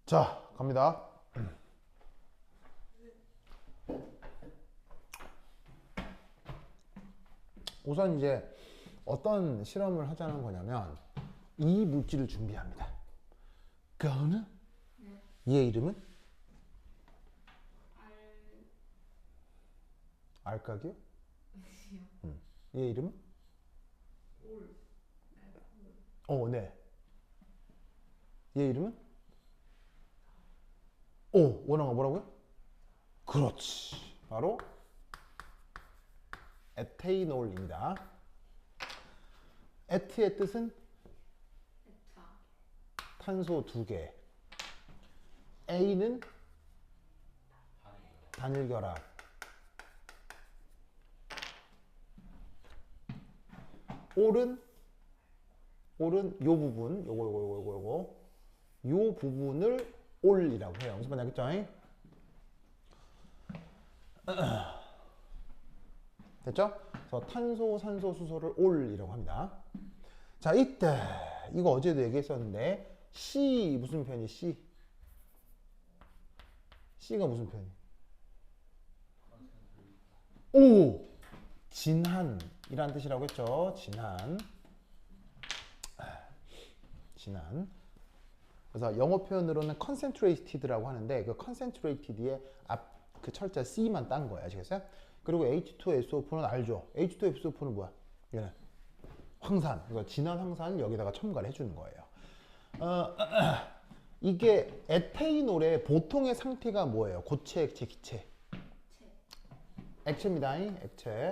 자, 갑니다. 우선 이제 어떤 실험을 하자는 거냐면 이 물질을 준비합니다. 그거는 네. 얘 이름은 알. 알까기요? 아니요. 얘 이름은? 올. 알코올. 네. 얘 이름은? 원어가 뭐라고요? 그렇지. 바로 에테이놀입니다. 에트의 뜻은 에타. 탄소 2개. A는 단일결합. 올은 요 부분, 요거 요 부분을 올이라고 해요. 무슨 말인지 알겠죠? 됐죠? 그래서 탄소, 산소, 수소를 올이라고 합니다. 자, 이때 이거 어제도 얘기했었는데 C 무슨 편이 C? C가 무슨 편이? 진한이란 뜻이라고 했죠. 진한. 그래서 영어 표현으로는 concentrated라고 하는데 그 concentrated의 앞 그 철자 C만 딴 거예요. 아시겠어요? 그리고 H2SO4는 알죠? H2SO4는 뭐야? 얘는 황산. 그래서 진한 황산을 여기다가 첨가를 해주는 거예요. 이게 에테이놀의 보통의 상태가 뭐예요? 고체, 액체, 기체? 액체입니다. 액체.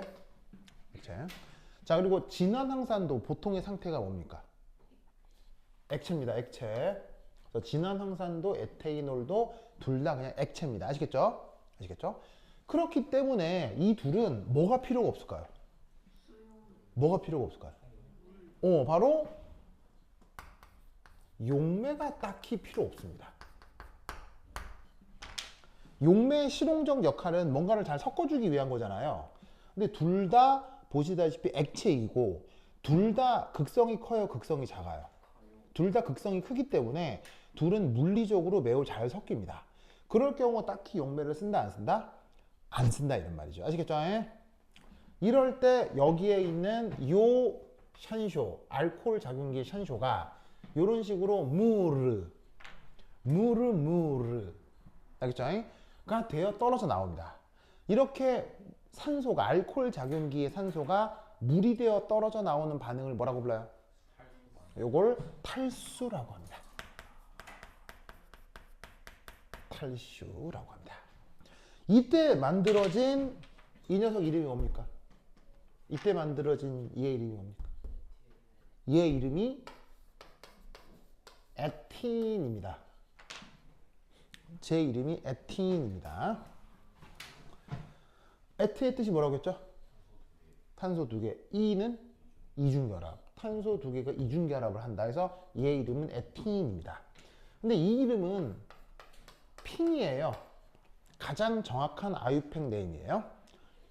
자, 그리고 진한 황산도 보통의 상태가 뭡니까? 액체입니다. 액체. 그래서 진한 황산도 에테이놀도 둘 다 그냥 액체입니다. 아시겠죠? 그렇기 때문에 이 둘은 뭐가 필요가 없을까요? 뭐가 필요가 없을까요? 바로 용매가 딱히 필요 없습니다. 용매의 실용적 역할은 뭔가를 잘 섞어주기 위한 거잖아요. 근데 둘 다 보시다시피 액체이고 둘 다 극성이 커요, 극성이 작아요? 둘 다 극성이 크기 때문에 둘은 물리적으로 매우 잘 섞입니다. 그럴 경우 딱히 용매를 쓴다, 안 쓴다? 안 쓴다 이런 말이죠. 아시겠죠? 이럴 때 여기에 있는 요 샨쇼, 알코올 작용기 샨쇼가 이런 식으로 무르 알겠죠? 가 되어 떨어져 나옵니다. 이렇게 산소가 알코올 작용기의 산소가 물이 되어 떨어져 나오는 반응을 뭐라고 불러요? 요걸 탈수라고 합니다. 탈수라고 합니다. 이때 만들어진 이 녀석 이름이 뭡니까? 이때 만들어진 얘 이름이 뭡니까? 얘 이름이 에틴입니다. 제 이름이 에틴입니다. 에트의 뜻이 뭐라고 했죠? 탄소 2개. E는 이중결합. 탄소 2개가 이중결합을 한다 해서 얘 이름은 에틴입니다. 근데 이 이름은 핑이에요. 가장 정확한 아유팽 네임이에요.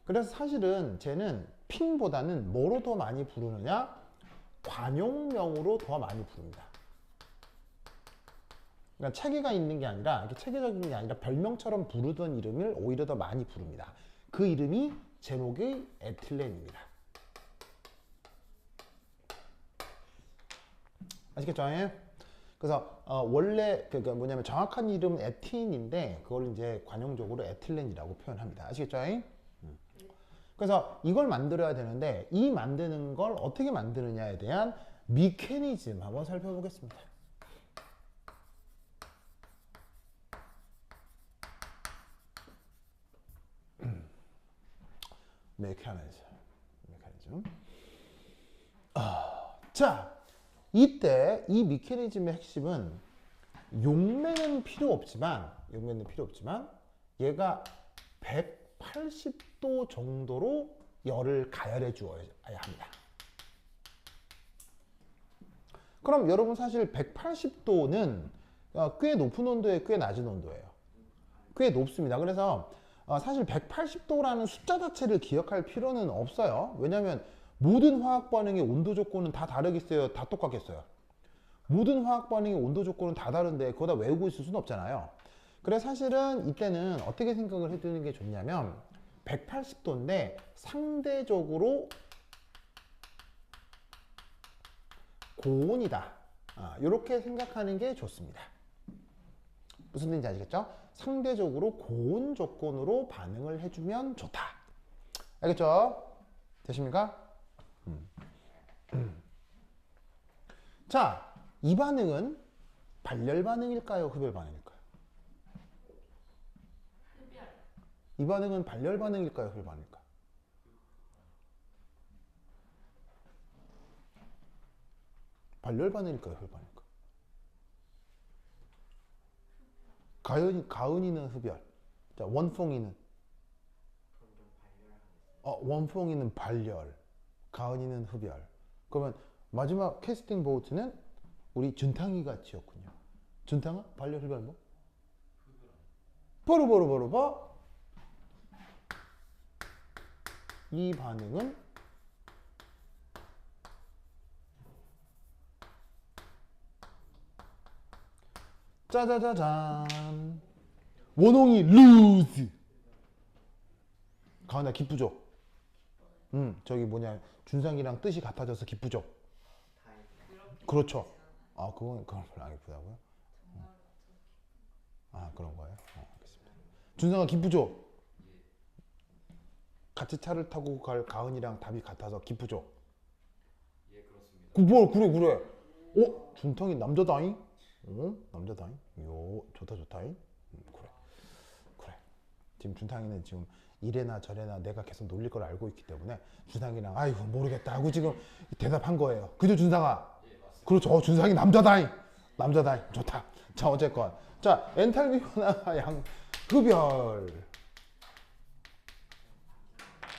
그래서 사실은 쟤는 핑보다는 뭐로 더 많이 부르느냐? 관용명으로 더 많이 부릅니다. 그러니까 체계가 있는 게 아니라 체계적인 게 아니라 별명처럼 부르던 이름을 오히려 더 많이 부릅니다. 그 이름이 제목의 에틸렌입니다. 아시겠죠? 그래서 원래 그러니까 뭐냐면 정확한 이름은 에틴인데 그걸 이제 관용적으로 에틸렌이라고 표현합니다. 아시겠죠? 그래서 이걸 만들어야 되는데 이 만드는 걸 어떻게 만드느냐에 대한 미케니즘 한번 살펴보겠습니다. 메커니즘. 자, 이때 이 미케니즘의 핵심은 용매는 필요 없지만 얘가 180도 정도로 열을 가열해 주어야 합니다. 그럼 여러분 사실 180도는 꽤 높은 온도에 꽤 낮은 온도예요. 꽤 높습니다. 그래서 사실 180도라는 숫자 자체를 기억할 필요는 없어요. 왜냐하면 모든 화학 반응의 온도 조건은 다 다르겠어요? 다 똑같겠어요? 모든 화학 반응의 온도 조건은 다 다른데 그거 다 외우고 있을 수는 없잖아요. 그래서 사실은 이때는 어떻게 생각을 해두는 게 좋냐면 180도인데 상대적으로 고온이다. 이렇게 생각하는 게 좋습니다. 무슨 뜻인지 아시겠죠? 상대적으로 고온 조건으로 반응을 해주면 좋다. 알겠죠? 되십니까? 자, 이 반응은 발열 반응일까요? 흡열 반응일까요? 흡열. 이 반응은 발열 반응일까요? 흡열 반응일까요? 발열 반응일까요? 흡열 반응일까요? 가은이는 흡열. 자, 원봉이는 원봉이는 발열. 가은이는 흡열. 그러면 마지막 캐스팅 보트는 우리 준탕이가 지었군요. 준탕아? 발열 흡열 뭐? 바로 이 반응은 짜자자잔 원홍이 루즈. 가은아 기쁘죠? 저기 뭐냐 준상이랑 뜻이 같아져서 기쁘죠? 그렇죠. 그건 별로 안 기쁘다고요? 그런 거예요? 알겠습니다. 준상아 기쁘죠? 같이 차를 타고 갈 가은이랑 답이 같아서 기쁘죠? 예, 그렇습니다. 그래. 준탕이 남자다잉? 남자다잉? 좋다잉? 그래. 지금 준탕이는 지금 이래나 저래나 내가 계속 놀릴 걸 알고 있기 때문에 준상이랑 아이고 모르겠다 하고 지금 대답한 거예요. 그죠 준상아? 예, 맞습니다. 그렇죠. 준상이 남자다잉. 좋다. 자 어쨌건 자 엔탈피 변화 양 흡열.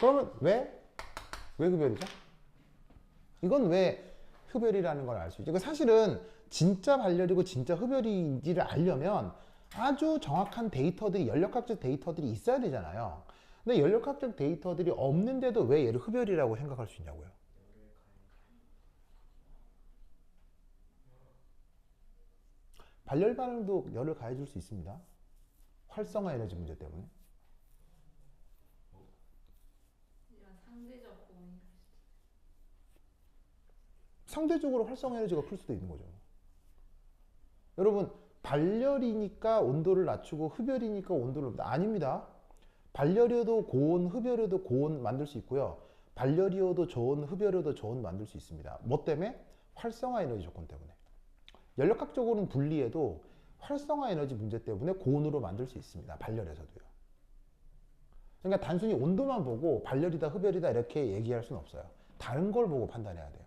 그러면 왜 흡열이죠? 이건 왜 흡열이라는 걸 알 수 있죠. 사실은 진짜 발열이고 진짜 흡열인지를 알려면 아주 정확한 데이터들이 연력학적 데이터들이 있어야 되잖아요. 근데 연력학적 데이터들이 없는데도 왜 얘를 흡열이라고 생각할 수 있냐고요. 발열 반응도 열을 가해줄 수 있습니다. 활성화 에너지 문제 때문에. 이런 상대적 고온이 될 수도 상대적으로 활성화 에너지가 클 수도 있는 거죠. 여러분 발열이니까 온도를 낮추고 흡열이니까 온도를 아닙니다. 발열이어도 고온, 흡열이어도 고온 만들 수 있고요. 발열이어도 저온, 흡열이어도 저온 만들 수 있습니다. 뭐 때문에? 활성화 에너지 조건 때문에. 연력학적으로는 분리해도 활성화 에너지 문제 때문에 고온으로 만들 수 있습니다. 발열에서도요. 그러니까 단순히 온도만 보고 발열이다, 흡열이다 이렇게 얘기할 수는 없어요. 다른 걸 보고 판단해야 돼요.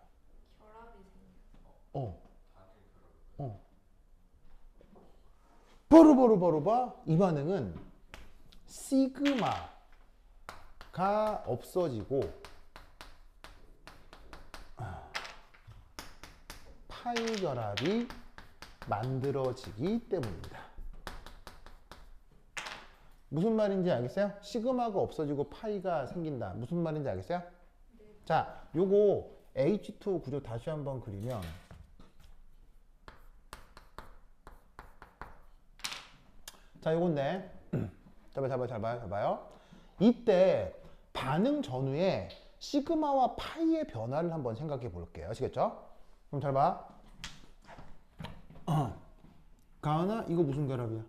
결합이 생겨. 바로 봐. 이 반응은 시그마가 없어지고 파이 결합이 만들어지기 때문입니다. 무슨 말인지 알겠어요? 시그마가 없어지고 파이가 생긴다. 무슨 말인지 알겠어요? 네. 자, 요거 H2 구조 다시 한번 그리면 자, 요건데 잘 봐요. 이때 반응 전후에 시그마와 파이의 변화를 한번 생각해 볼게요. 아시겠죠? 그럼 잘 봐. 가은아, 이거 무슨 결합이야?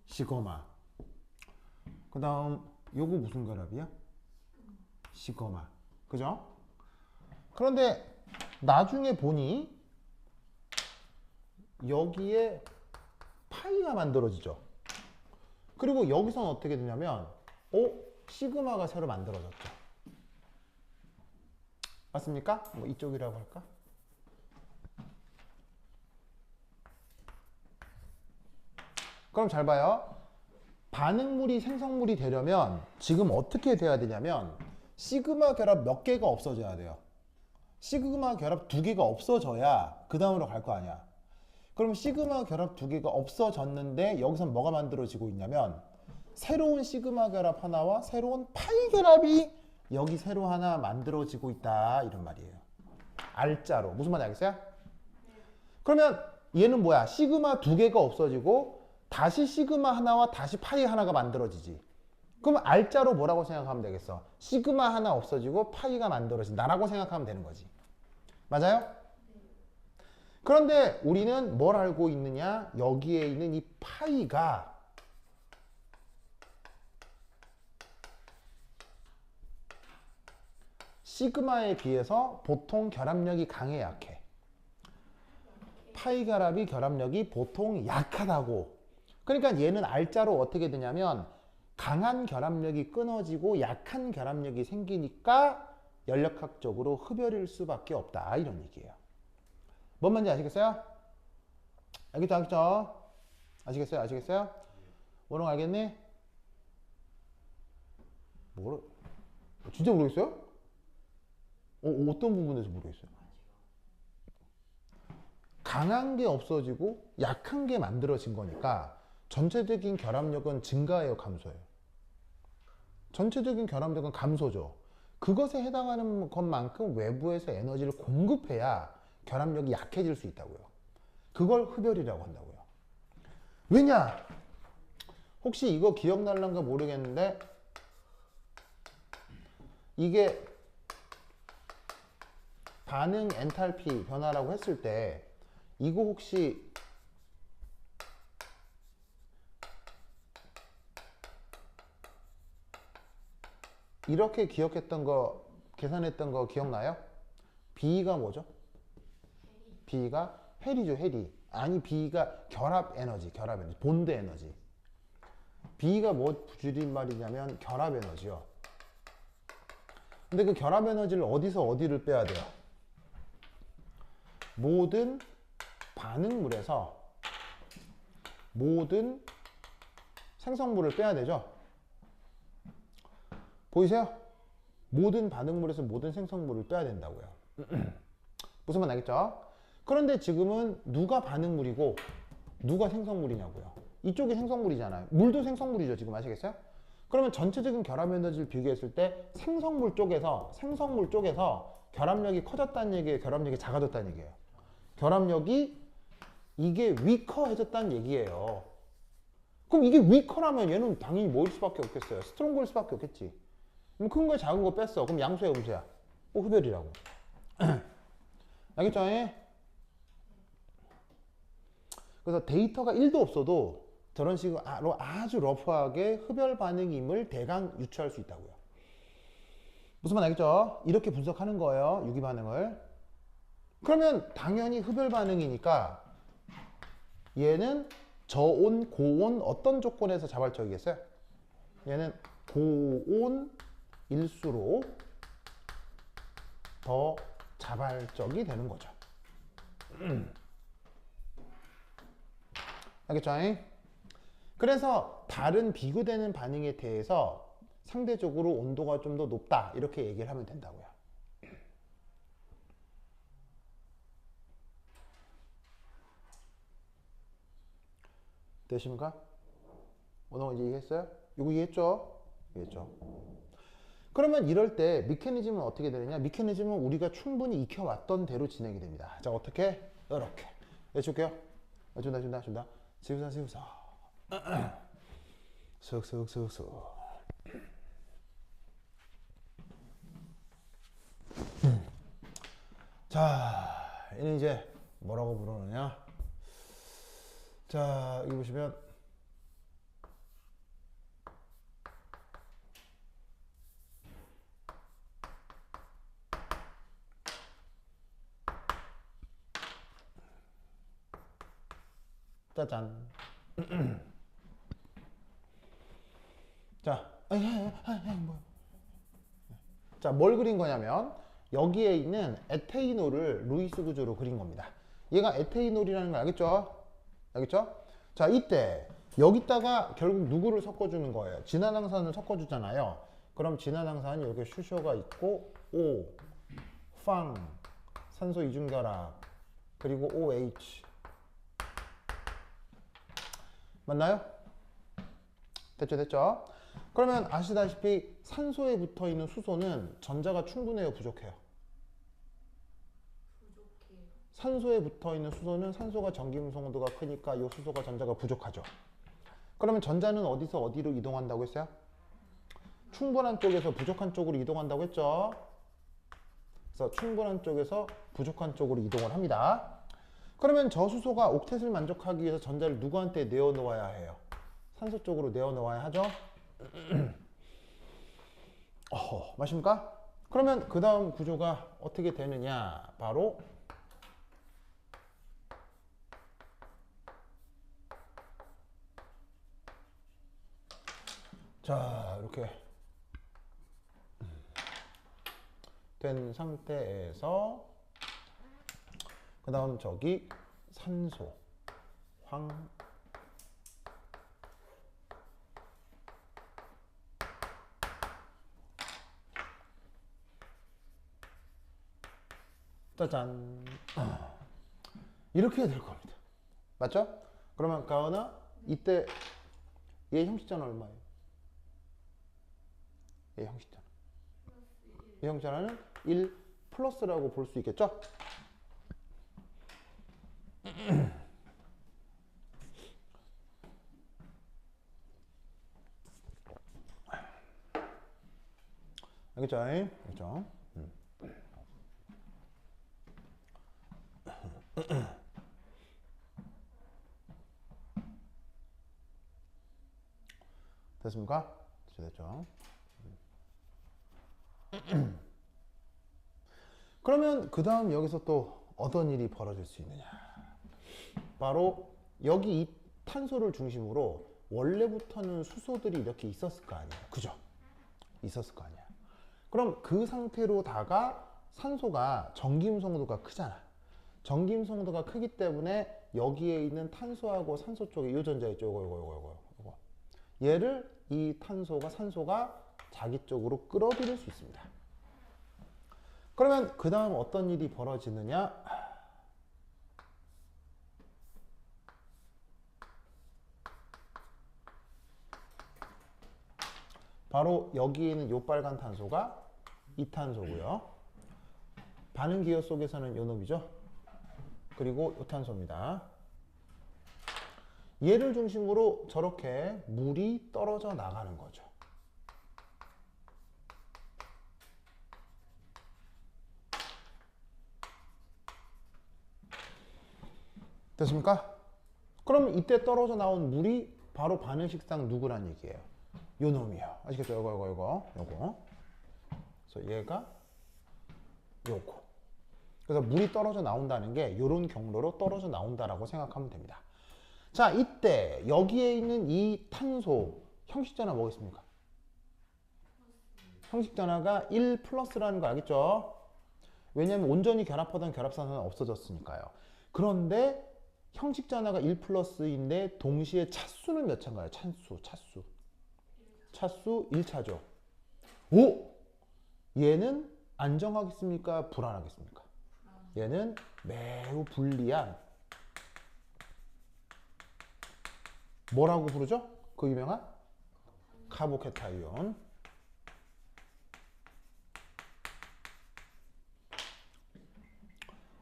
시그마. 그 다음 요거 무슨 결합이야? 시그마. 그죠? 그런데 나중에 보니 여기에 파이가 만들어지죠. 그리고 여기서는 어떻게 되냐면 시그마가 새로 만들어졌죠. 맞습니까? 뭐 이쪽이라고 할까? 그럼 잘 봐요. 반응물이 생성물이 되려면 지금 어떻게 돼야 되냐면 시그마 결합 몇 개가 없어져야 돼요. 시그마 결합 2개가 없어져야 그 다음으로 갈 거 아니야. 그럼 시그마 결합 2개가 없어졌는데 여기서 뭐가 만들어지고 있냐면 새로운 시그마 결합 하나와 새로운 파이 결합이 여기 새로 하나 만들어지고 있다 이런 말이에요. R자로. 무슨 말인지 알겠어요? 그러면 얘는 뭐야? 시그마 두 개가 없어지고 다시 시그마 하나와 다시 파이 하나가 만들어지지. 그럼 R자로 뭐라고 생각하면 되겠어? 시그마 하나 없어지고 파이가 만들어진다라고 생각하면 되는 거지. 맞아요? 그런데 우리는 뭘 알고 있느냐? 여기에 있는 이 파이가 시그마에 비해서 보통 결합력이 강해 약해? 파이 결합이 결합력이 보통 약하다고. 그러니까 얘는 R자로 어떻게 되냐면 강한 결합력이 끊어지고 약한 결합력이 생기니까 연력학적으로 흡열일 수밖에 없다 이런 얘기예요. 뭔 말인지 아시겠어요? 알겠죠? 알겠죠? 아시겠어요? 아시겠어요? 뭐라고 알겠니? 뭐라? 진짜 모르겠어요? 어떤 부분에서 모르겠어요? 강한 게 없어지고 약한 게 만들어진 거니까 전체적인 결합력은 증가해요, 감소해요? 전체적인 결합력은 감소죠. 그것에 해당하는 것만큼 외부에서 에너지를 공급해야 결합력이 약해질 수 있다고요. 그걸 흡열이라고 한다고요. 왜냐? 혹시 이거 기억날란가 모르겠는데 이게 반응 엔탈피 변화라고 했을 때 이거 혹시 이렇게 기억했던 거, 계산했던 거 기억나요? B가 뭐죠? B가 해리죠, 해리. 아니, B가 결합 에너지, 본드 에너지. B가 뭐 줄임말이냐면 결합 에너지요. 근데 그 결합 에너지를 어디서 어디를 빼야 돼요? 모든 반응물에서 모든 생성물을 빼야 되죠. 보이세요? 모든 반응물에서 모든 생성물을 빼야 된다고요. 무슨 말 알겠죠? 그런데 지금은 누가 반응물이고 누가 생성물이냐고요. 이쪽이 생성물이잖아요. 물도 생성물이죠. 지금 아시겠어요? 그러면 전체적인 결합 에너지를 비교했을 때 생성물 쪽에서 결합력이 커졌다는 얘기예요? 결합력이 작아졌다는 얘기예요? 결합력이 이게 위커해졌다는 얘기예요. 그럼 이게 위커라면 얘는 당연히 뭐일 수밖에 없겠어요? 스트롱거일 수밖에 없겠지. 그럼 큰 거 작은 거 뺐어. 그럼 양수야 음수야? 흡열이라고. 알겠죠? 그래서 데이터가 1도 없어도 저런 식으로 아주 러프하게 흡열 반응임을 대강 유추할 수 있다고요. 무슨 말 알겠죠? 이렇게 분석하는 거예요. 유기 반응을. 그러면 당연히 흡열 반응이니까 얘는 저온, 고온 어떤 조건에서 자발적이겠어요? 얘는 고온일수록 더 자발적이 되는 거죠. 알겠죠? 그래서 다른 비교되는 반응에 대해서 상대적으로 온도가 좀 더 높다 이렇게 얘기를 하면 된다고요. 되십니까? 오늘 이제 이해했어요? 이거 이해했죠? 이해했죠? 그러면 이럴 때 미케니즘은 어떻게 되느냐? 미케니즘은 우리가 충분히 익혀왔던 대로 진행이 됩니다. 자, 어떻게? 이렇게. 해줄게요. 준다. 지우사. 슥슥슥슥. 자, 얘는 이제 뭐라고 부르느냐? 자, 여기 보시면 짜잔. 자, 뭐야? 자, 뭘 그린 거냐면 여기에 있는 에테이놀을 루이스 구조로 그린 겁니다. 얘가 에테이놀이라는 거 알겠죠? 알겠죠? 자, 이때 여기다가 결국 누구를 섞어주는 거예요? 진화당산을 섞어주잖아요. 그럼 진화당산이 여기 슈쇼가 있고 O, 팡, 산소 이중결합, 그리고 OH. 맞나요? 됐죠? 그러면 아시다시피 산소에 붙어 있는 수소는 전자가 충분해요, 부족해요? 부족해요. 산소에 붙어 있는 수소는 산소가 전기음성도가 크니까 이 수소가 전자가 부족하죠. 그러면 전자는 어디서 어디로 이동한다고 했어요? 충분한 쪽에서 부족한 쪽으로 이동한다고 했죠. 그래서 충분한 쪽에서 부족한 쪽으로 이동을 합니다. 그러면 저 수소가 옥텟을 만족하기 위해서 전자를 누구한테 내어놓아야 해요? 산소 쪽으로 내어놓아야 하죠. 맞습니까? 그러면 그 다음 구조가 어떻게 되느냐? 바로 자, 이렇게 된 상태에서 그 다음 저기 산소, 황, 짜잔. 이렇게 될 겁니다. 맞죠? 그러면 가은아, 이때 얘 형식자는 얼마예요? 얘 형식자. 이 형식자는 1 플러스라고 볼 수 있겠죠? 알겠죠? 알겠죠? 됐습니까? 됐죠? 그러면 그 다음 여기서 또 어떤 일이 벌어질 수 있느냐? 바로 여기 이 탄소를 중심으로 원래부터는 수소들이 이렇게 있었을 거 아니에요. 그죠? 있었을 거 아니야. 그럼 그 상태로다가 산소가 전기음성도가 크잖아. 전기음성도가 크기 때문에 여기에 있는 탄소하고 산소 쪽에 이 전자 있죠. 요거. 얘를 이 산소가 자기 쪽으로 끌어들일 수 있습니다. 그러면 그 다음 어떤 일이 벌어지느냐? 바로 여기에 있는 요 빨간 탄소가 이탄소고요. 반응 기호 속에서는 요 놈이죠. 그리고 요 탄소입니다. 얘를 중심으로 저렇게 물이 떨어져 나가는 거죠. 됐습니까? 그럼 이때 떨어져 나온 물이 바로 반응식상 누구란 얘기예요? 요 놈이에요. 아시겠죠? 요거. 그래서 얘가 요거. 그래서 물이 떨어져 나온다는 게 요런 경로로 떨어져 나온다라고 생각하면 됩니다. 자, 이때 여기에 있는 이 탄소 형식전화 뭐겠습니까? 형식전화가 1 플러스라는 거 알겠죠? 왜냐하면 온전히 결합하던 결합산소는 없어졌으니까요. 그런데 형식전화가 1 플러스인데 동시에 차수는 몇 차인가요? 차수 1차죠. 오! 얘는 안정하겠습니까? 불안하겠습니까? 얘는 매우 불리한 뭐라고 부르죠? 그 유명한 카보케타이온.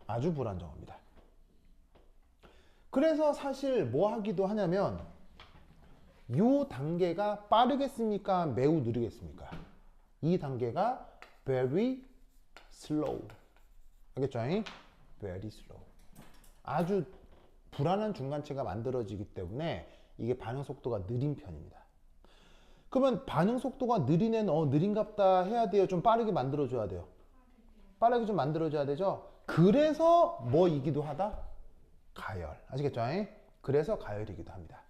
아주 불안정합니다. 그래서 사실 뭐 하기도 하냐면 이 단계가 빠르겠습니까? 매우 느리겠습니까? 이 단계가 very slow. 알겠죠? very slow. 아주 불안한 중간체가 만들어지기 때문에 이게 반응 속도가 느린 편입니다. 그러면 반응 속도가 느린 애는 느린갑다 해야 돼요? 좀 빠르게 만들어줘야 돼요? 빠르게 좀 만들어줘야 되죠? 그래서 뭐이기도 하다? 가열. 아시겠죠? 그래서 가열이기도 합니다.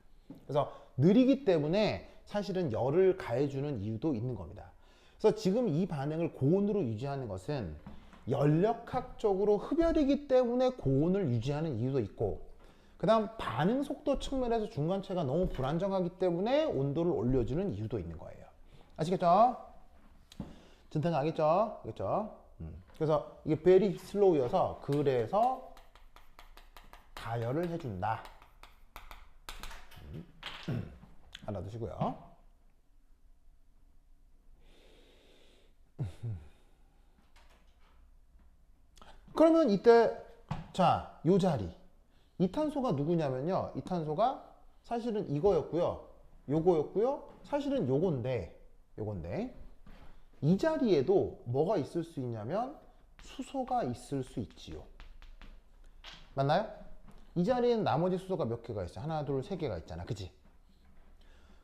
그래서 느리기 때문에 사실은 열을 가해주는 이유도 있는 겁니다. 그래서 지금 이 반응을 고온으로 유지하는 것은 연력학적으로 흡열이기 때문에 고온을 유지하는 이유도 있고, 그 다음 반응 속도 측면에서 중간체가 너무 불안정하기 때문에 온도를 올려주는 이유도 있는 거예요. 아시겠죠? 진탕 알겠죠? 알겠죠? 그래서 이게 very slow여서 그래서 가열을 해준다. 알아두시고요. 그러면 이때 자, 요 자리. 이 탄소가 누구냐면요. 이 탄소가 사실은 이거였고요. 요거였고요. 사실은 요건데 이 자리에도 뭐가 있을 수 있냐면 수소가 있을 수 있지요. 맞나요? 이 자리에는 나머지 수소가 몇 개가 있어요? 하나, 둘, 세 개가 있잖아. 그치?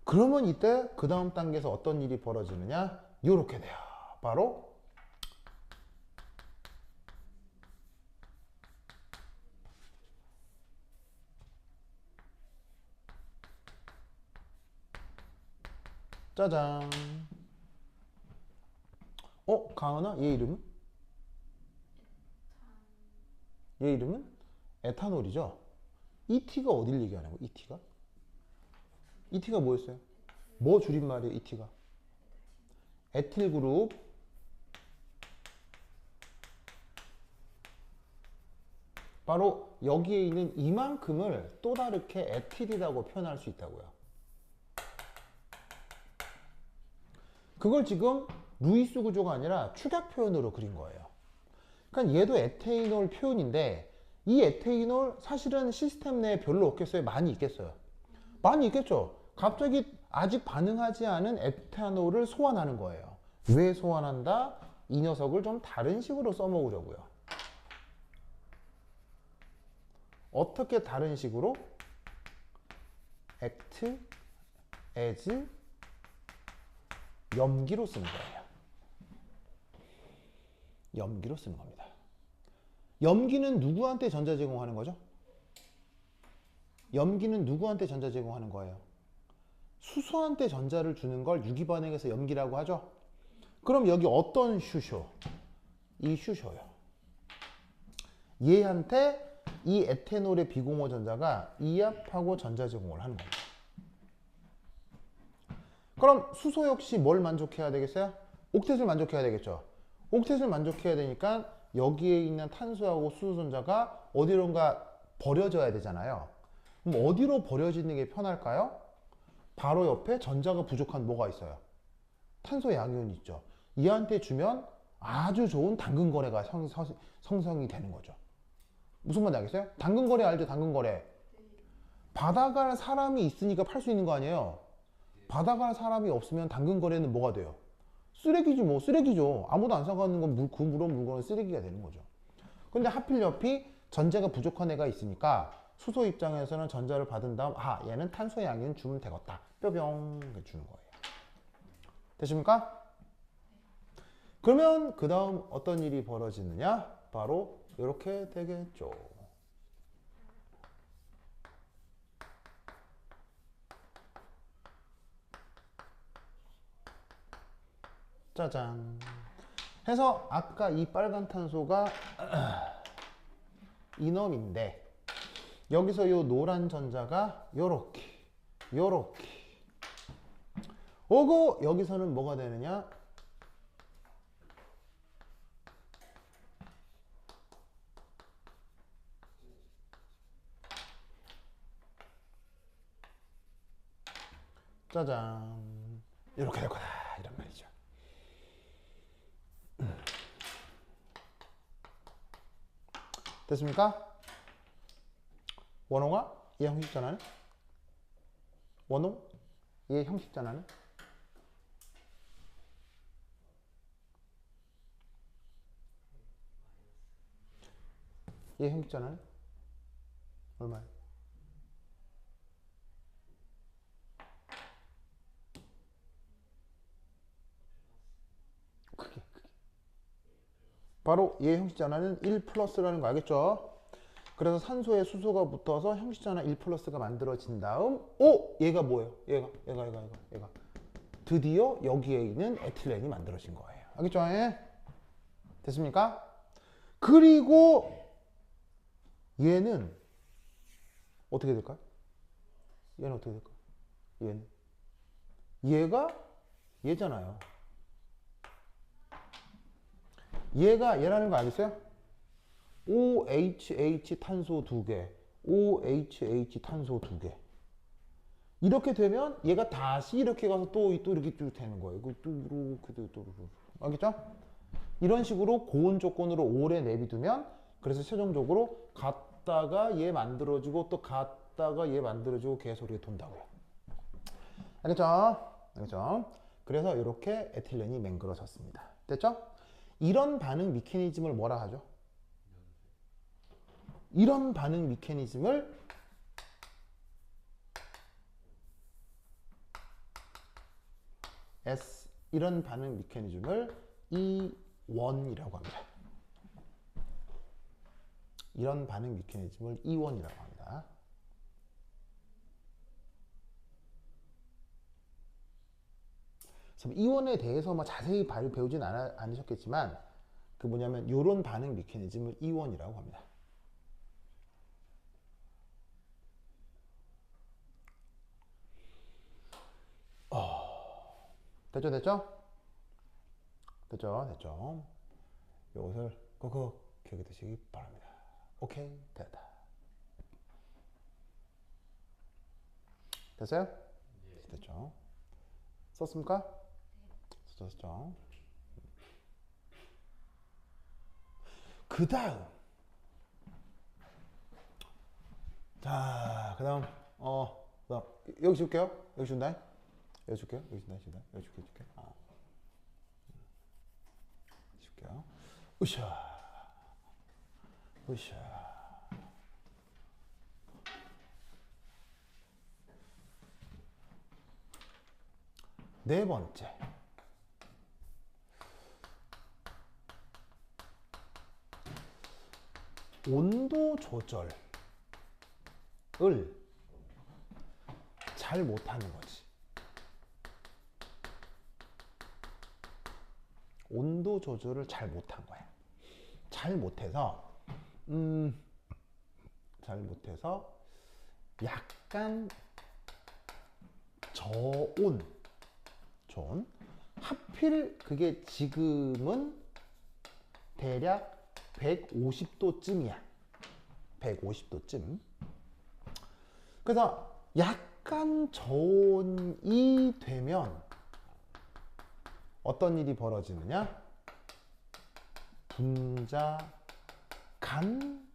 그러면 이때 그 다음 단계에서 어떤 일이 벌어지느냐? 요렇게 돼요. 바로 짜잔. 가은아? 얘 이름은? 얘 이름은 에탄올이죠. ET가 어딜 얘기하는 거야? ET가? ET가 뭐였어요? 뭐 줄임말이에요? ET가? 에틸 그룹. 바로 여기에 있는 이만큼을 또 다르게 에틸이라고 표현할 수 있다고요. 그걸 지금 루이스 구조가 아니라 축약 표현으로 그린 거예요. 그러니까 얘도 에테이놀 표현인데 이 에테이놀 사실은 시스템 내에 별로 없겠어요? 많이 있겠어요? 많이 있겠죠? 갑자기 아직 반응하지 않은 에탄올을 소환하는 거예요. 왜 소환한다? 이 녀석을 좀 다른 식으로 써먹으려고요. 어떻게 다른 식으로? act as 염기로 쓰는 거예요. 염기로 쓰는 겁니다. 염기는 누구한테 전자 제공하는 거죠? 염기는 누구한테 전자 제공하는 거예요? 수소한테 전자를 주는 걸 유기반응에서 염기라고 하죠? 그럼 여기 어떤 슈쇼? 이 슈쇼요. 얘한테 이 에테놀의 비공호 전자가 이압하고 전자 제공을 하는 겁니다. 그럼 수소 역시 뭘 만족해야 되겠어요? 옥텟을 만족해야 되겠죠. 옥텟을 만족해야 되니까 여기에 있는 탄소하고 수소 전자가 어디론가 버려져야 되잖아요. 그럼 어디로 버려지는 게 편할까요? 바로 옆에 전자가 부족한 뭐가 있어요? 탄소 양이온이 있죠. 얘한테 주면 아주 좋은 당근 거래가 성성이 되는 거죠. 무슨 말인지 알겠어요? 당근 거래 알죠? 당근 거래. 받아갈 사람이 있으니까 팔 수 있는 거 아니에요? 받아갈 사람이 없으면 당근 거래는 뭐가 돼요? 쓰레기지 뭐. 쓰레기죠. 아무도 안 사가는 건 그 물건은 쓰레기가 되는 거죠. 근데 하필 옆이 전자가 부족한 애가 있으니까 수소 입장에서는 전자를 받은 다음 얘는 탄소 양이온 주면 되겠다. 뿅뿅 주는 거예요. 되십니까? 그러면 그 다음 어떤 일이 벌어지느냐? 바로 이렇게 되겠죠. 짜잔. 해서 아까 이 빨간 탄소가 이놈인데 여기서 요 노란 전자가 요렇게 오고 여기서는 뭐가 되느냐? 짜잔. 이렇게 될 거다. 이런 말이죠. 됐습니까? 원홍아? 얘 형식 전환은? 원홍? 얘 형식 전환은? 얘 형식 전환은? 얼마야? 크게. 바로 얘 형식 전환은 1 플러스라는 거 알겠죠? 그래서 산소에 수소가 붙어서 형식전환 1 플러스가 만들어진 다음 얘가 뭐예요? 얘가 드디어 여기에 있는 에틸렌이 만들어진 거예요. 알겠죠? 예? 됐습니까? 그리고 얘는 어떻게 될까요? 얘는 어떻게 될까요? 얘가 얘잖아요. 얘가 얘라는 거 알겠어요? OHH 탄소 2개, OHH 탄소 2개. 이렇게 되면 얘가 다시 이렇게 가서 또 이렇게 쭉 되는 거예요. 이거 또 이렇게 알겠죠? 이런 식으로 고온 조건으로 오래 내비두면 그래서 최종적으로 갔다가 얘 만들어주고 또 갔다가 얘 만들어주고 계속 이렇게 돈다고요. 알겠죠? 알겠죠? 그래서 이렇게 에틸렌이 맹그러졌습니다. 됐죠? 이런 반응 메커니즘을 뭐라 하죠? 이런 반응 메커니즘을 이런 반응 메커니즘을 E1이라고 합니다. 이런 반응 메커니즘을 E1이라고 합니다. 그래서 E1에 대해서 뭐 자세히 배우진 않으셨겠지만 그 뭐냐면 이런 반응 메커니즘을 E1이라고 합니다. 됐죠? 됐죠? 됐죠? 됐죠? 이것을 꼭 기억해 두시기 바랍니다. 오케이, 됐다. 됐어요? 예. 됐죠? 썼습니까? 썼죠? 그 다음 자, 그 다음 그다음 여기 줄게요. 여기 준다. 여기 줄게요. 여기 준다. 여기 줄게. 줄게요. 으쌰. 으쌰. 네 번째. 온도 조절을 잘 못하는 거지. 온도 조절을 잘 못한 거야. 잘 못해서 약간 저온 하필 그게 지금은 대략 150도쯤이야. 150도쯤. 그래서 약간 저온이 되면 어떤 일이 벌어지느냐? 분자 간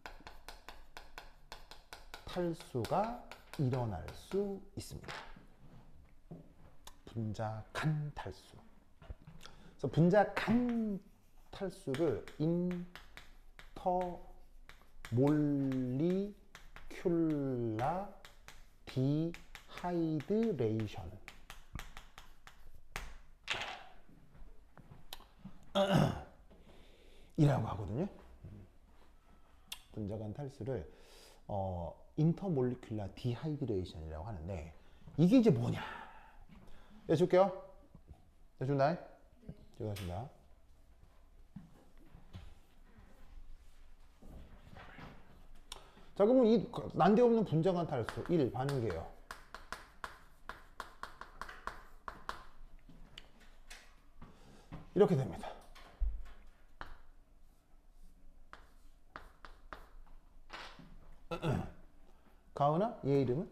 탈수가 일어날 수 있습니다. 분자 간 탈수. 그래서 분자 간 탈수를 인터몰리큘라 디하이드레이션 이라고 하거든요. 분자 간 탈수를 인터몰리큘라 디하이드레이션이라고 하는데 이게 이제 뭐냐? 해줄게요. 해준다. 제가 하신다. 자, 그러면 이 난데없는 분자간 탈수 1 반응계예요. 이렇게 됩니다. 가은아, 얘 이름은?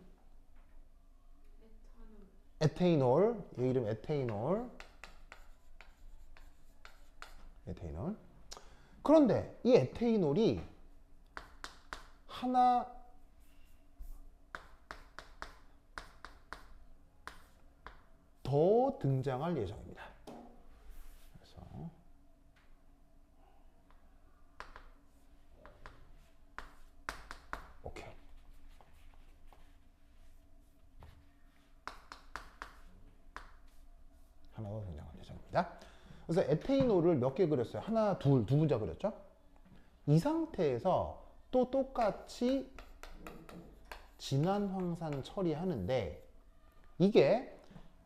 에테이놀. 얘 이름 에테이놀. 그런데 이 에테이놀이 하나 더 등장할 예정입니다. 그래서 오케이. 하나 더 등장할 예정입니다. 그래서 에테이놀을 몇 개 그렸어요? 하나, 두 분자 그렸죠? 이 상태에서 또 똑같이 진환 황산 처리하는데 이게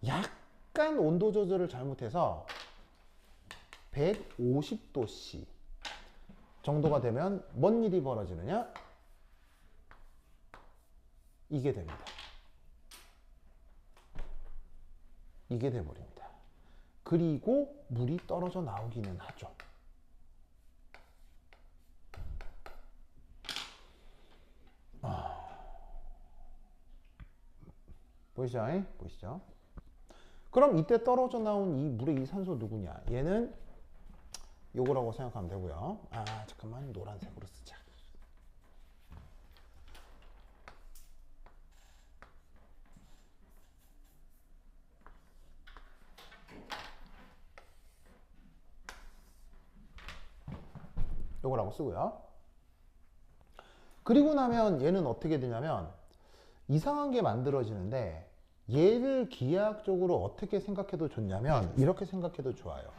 약간 온도 조절을 잘못해서 150도씨 정도가 되면 뭔 일이 벌어지느냐? 이게 됩니다. 이게 돼버립니다. 그리고 물이 떨어져 나오기는 하죠. 보이시죠? 보이시죠? 그럼 이때 떨어져 나온 이 물의 이산소 누구냐? 얘는 요거라고 생각하면 되고요. 아, 잠깐만 노란색으로 쓰자. 요거라고 쓰고요. 그리고 나면 얘는 어떻게 되냐면 이상한 게 만들어지는데 얘를 기하학적으로 어떻게 생각해도 좋냐면 이렇게 생각해도 좋아요.